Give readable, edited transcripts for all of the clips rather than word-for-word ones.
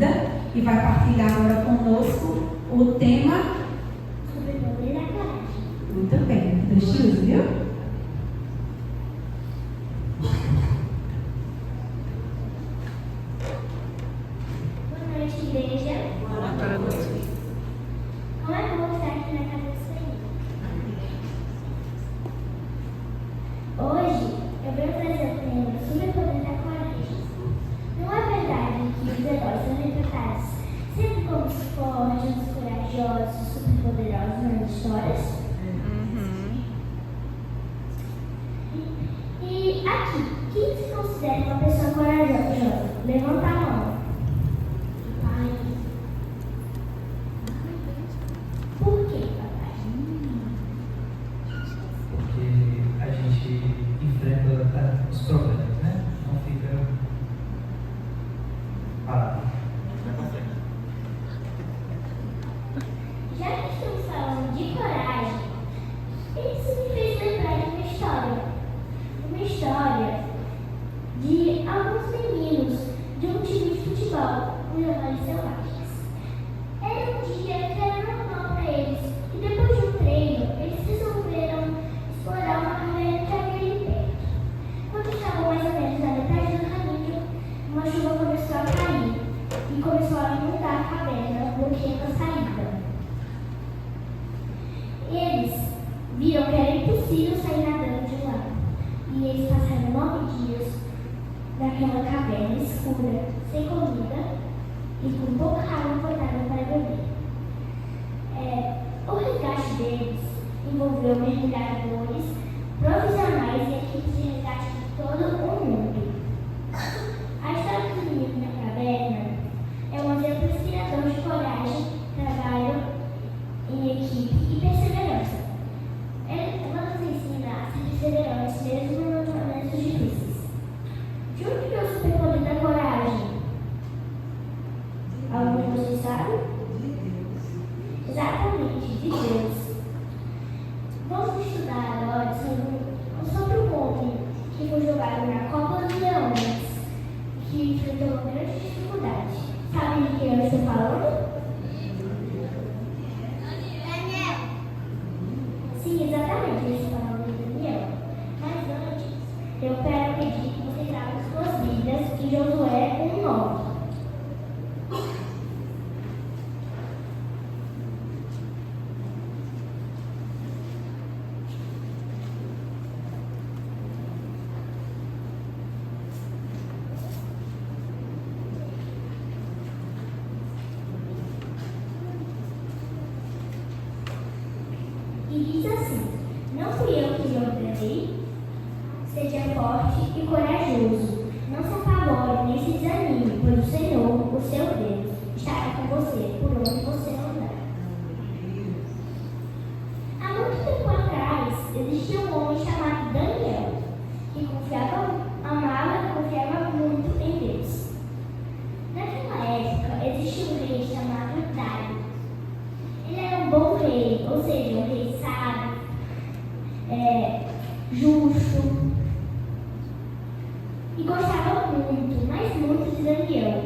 Amanda e vai partilhar agora conosco o tema Superpoder da coragem. muito bem, do Chius, viu? Boa noite, igreja. Boa noite. Como é bom estar aqui na casa do Senhor. Hoje eu venho trazer o tema Superpoder da coragem. Não é verdade que os heróis são retratados sempre como os fortes, os corajosos, os superpoderosos nas histórias? E aqui, quem se considera uma pessoa corajosa? Levanta a mão. Ai. Por quê, papai? Porque a gente enfrenta os problemas, né? Não fica parado. Já que estamos falando de coragem, isso me fez lembrar de uma história. Uma história de alguns meninos de um time de futebol, os Leões Selvagens. Era um dia que era normal para eles, e depois de um treino, eles resolveram explorar uma caverna que havia ali perto. Quando estavam mais ou menos na metade do caminho, uma chuva começou a cair e começou a inundar a caverna, bloqueando a saída. Eles viram que era impossível sair nadando de lá. E eles passaram 9 dias naquela caverna escura, sem comida e com pouca água potável para beber. O resgate deles envolveu mergulhadores profissionais e equipes de resgate de todo o mundo. A história dos meninos na caverna é um exemplo inspirador de coragem, trabalho em equipe e perseverança. Ela nos ensina a ser perseverantes mesmo nos momentos difíceis. De onde veio o superpoder da coragem? Alguns de vocês sabem? Exatamente, de Deus. Vamos estudar agora sobre um homem que foi jogado na Copa dos Leões, que enfrentou uma grande dificuldade. Sabe de quem eu estou falando? Sim, exatamente, eu estou falando de Daniel. Mas antes, eu quero pedir que vocês abram suas Bíblias em Josué 1:9. E diz assim: não fui eu que lhe ordenei, seja forte e corajoso, não se apavore nem se desanime, pois o Senhor, o seu Deus, estará com você por onde você andar. Há muito tempo atrás, existia um homem chamado Daniel, que amava e confiava muito em Deus. Naquela época, existia um rei chamado Dário. Ele era um bom rei, ou seja, um rei sábio, justo, e gostava muito, mas muito de Daniel.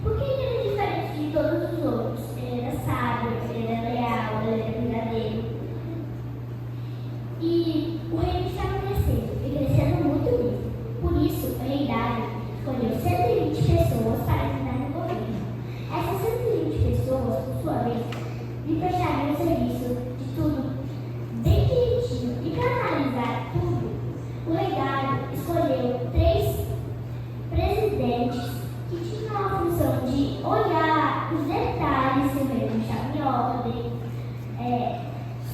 Porque ele era diferente de todos os outros. Ele era sábio, ele era leal, ele era verdadeiro. E o reino estava crescendo, e crescendo muito mesmo. Por isso, o rei Dário escolheu 120 pessoas para ajudar no governo. Essas 120 pessoas, por sua vez, lhe prestariam serviço de tudo bem direitinho. E para analisar tudo, o rei Dário escolheu 3 presidentes que tinham a função de olhar os detalhes se o reino estava em ordem,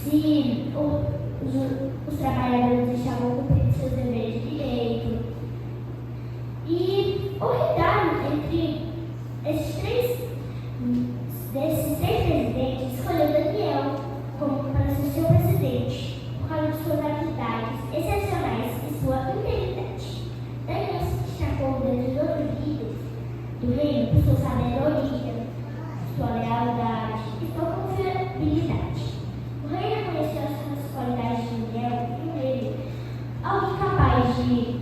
se os trabalhadores estavam cumprindo seus deveres de direito. E o rei Dário, entre desses 3 presidentes, escolheu Daniel como para ser seu presidente, por causa de suas habilidades excepcionais e sua integridade. Daniel se destacou dentre os outros líderes do reino por sua sabedoria, sua lealdade e sua confiabilidade. O rei reconheceu as qualidades de Daniel e nele alguém capaz de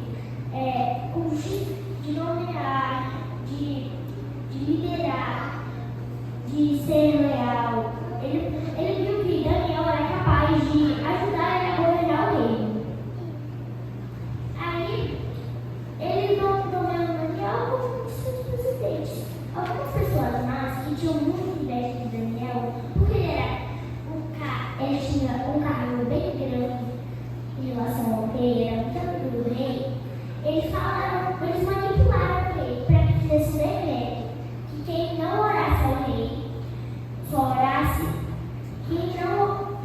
nomear, de liderar ser leal. Ele viu que Daniel era capaz de ajudar ele a governar o reino. Aí, ele nomeou Daniel como um dos seus presidentes. Algumas pessoas más que tinham muito inveja de Daniel, porque ele tinha um cargo bem grande em relação ao rei, era muito amigo do rei, eles manipularam o rei para que fizesse um decreto que quem não orasse ao rei, só orasse, que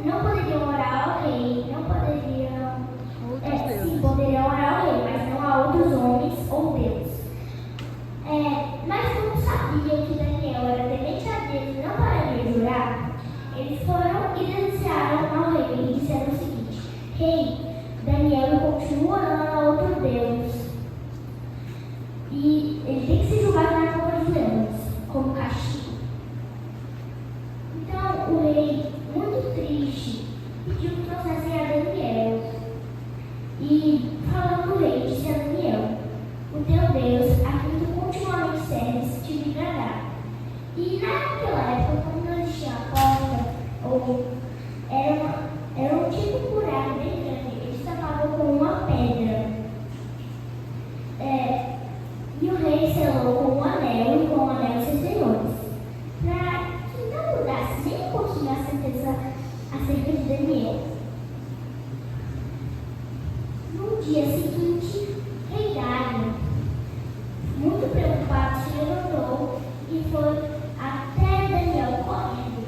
não poderiam orar ao rei, não poderiam, sim, poderiam orar ao rei, mas não a outros homens ou Deus. Mas como sabiam que Daniel era temente a Deus e não pararia de orar, eles foram e denunciaram ao rei e disseram o seguinte: Rei, Daniel continua orando a outro Deus e ele tem que ser julgado na cova dos leões, como castigo. Então o rei, muito triste, pediu que trouxessem a Daniel e falando com o rei, disse a Daniel: o teu Deus, a quem tu continuamente serves, te livrará. E naquela época, quando não existia a porta, era um tipo de buraco bem grande, eles tapavam com uma pedra. E o rei selou com um anel e com o anel seus senhores, para que não mudasse nem um pouquinho a certeza acerca de Daniel. No dia seguinte, rei Dário, muito preocupado, se levantou e foi até Daniel correndo.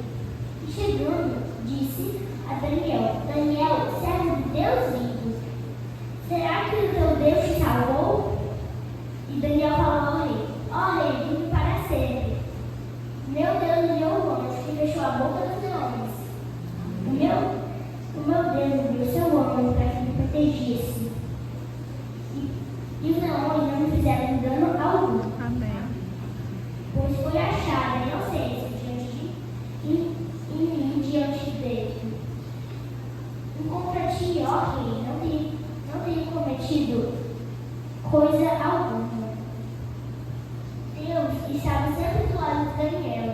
E chegando, disse a Daniel: Daniel, servo de Deus vivo, será que o teu Deus te salvou? E Daniel falou ao rei: ó rei, vive para sempre. Meu Deus enviou um anjo que fechou a boca dos leões. O meu Deus enviou seu anjo para que me protegesse. E os leões não me fizeram dano algum. Amém. Pois foi achada inocência em mim diante dele. Contra ti, ó rei, não tenho cometido coisa alguma. Deus estava sempre do lado de Daniel,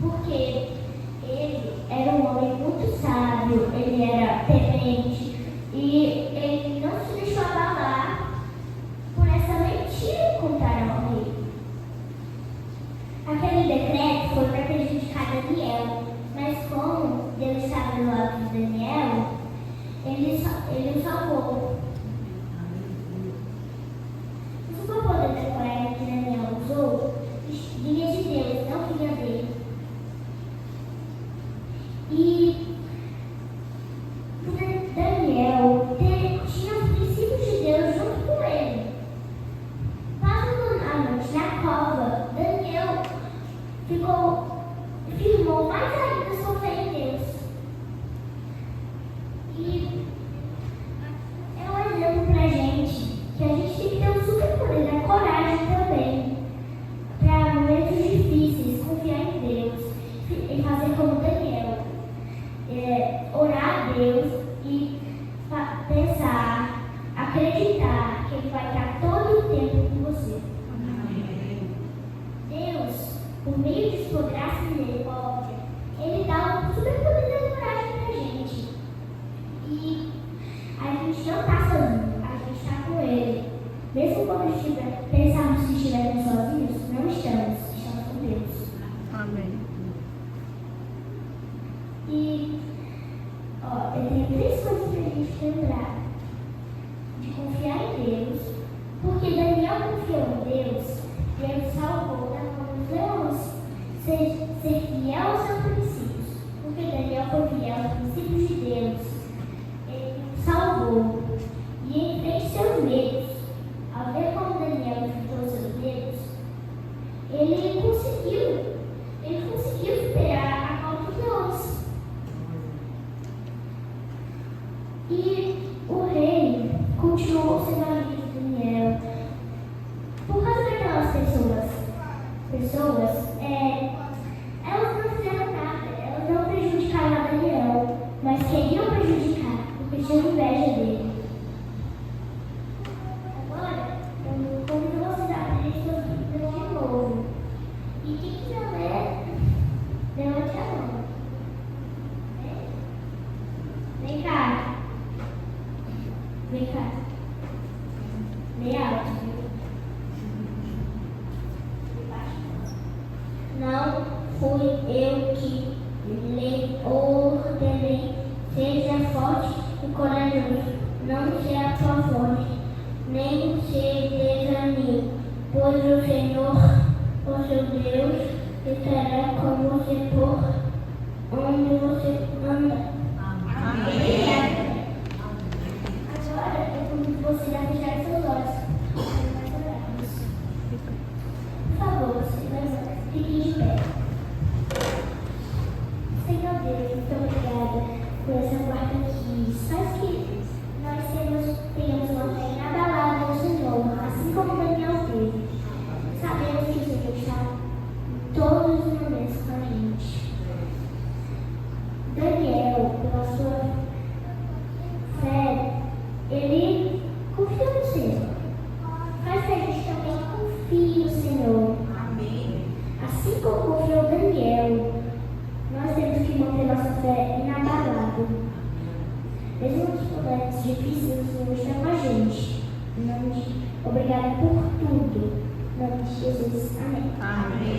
porque ele era um homem muito sábio, ele era temente e ele não se deixou abalar por essa mentira que contaram ao rei. Aquele decreto foi para prejudicar Daniel, mas como Deus estava do lado de Daniel, ele o salvou. O superpoder da coragem que Daniel usou vinha de Deus, não vinha dele. E Daniel tinha os princípios de Deus junto com ele. Passando a noite na cova, Daniel firmou mais ainda sua fé em Deus. E é um exemplo pra gente que a gente tem que ter um superpoder da coragem também, para momentos difíceis, confiar em Deus e fazer como Daniel, orar a Deus e pensar, acreditar que Ele vai estar todo o tempo com você. Deus, por meio de sua graça e misericórdia, Ele dá um superpoder da coragem pra gente. E a gente não está sozinho, a gente está com Ele. Mesmo quando pensarmos que estivermos sozinhos, não estamos com Deus. Amém. E eu tenho 3 coisas para a gente lembrar: de confiar em Deus, porque Daniel confiou em Deus, Deus salvou da mão dos leões. Ser fiel aos seus princípios, porque Daniel foi fiel aos princípios de Deus, ele salvou. E ele fez seus medos. Ao ver como Daniel enfrentou seus medos, ele conseguiu superar a causa dos leões. E o rei continuou sendo amigo de Daniel. Por causa daquelas pessoas, elas não fizeram nada, elas não prejudicaram a Daniel, mas queriam prejudicar, porque tinham inveja dele. Agora, eu convido vocês a abrirem suas Bíblias de novo. E quem quiser ler fui eu que lhe ordenei. Seja forte e corajoso, não se apavore, nem se desanime, pois o Senhor, o seu Deus, estará com você por onde você anda. Amém. Agora eu convido você a fechar seus olhos. Nós oramos. Por favor, fique de pé. Senhor Deus, muito obrigada por essa quarta aqui. Faz que nós tenhamos uma fé inabalável no Senhor, assim como Daniel teve. Sabemos que o Senhor está em todos os momentos com a gente. Daniel, pela sua fé, ele confiou no Senhor. Faz que a gente também confie no Senhor. Amém. Assim como confiou Daniel, nós temos que manter nossa fé inabalável. Mesmo nos momentos difíceis, o Senhor está com a gente. Em nome de... Obrigada por tudo. Em nome de Jesus. Amém. Amém.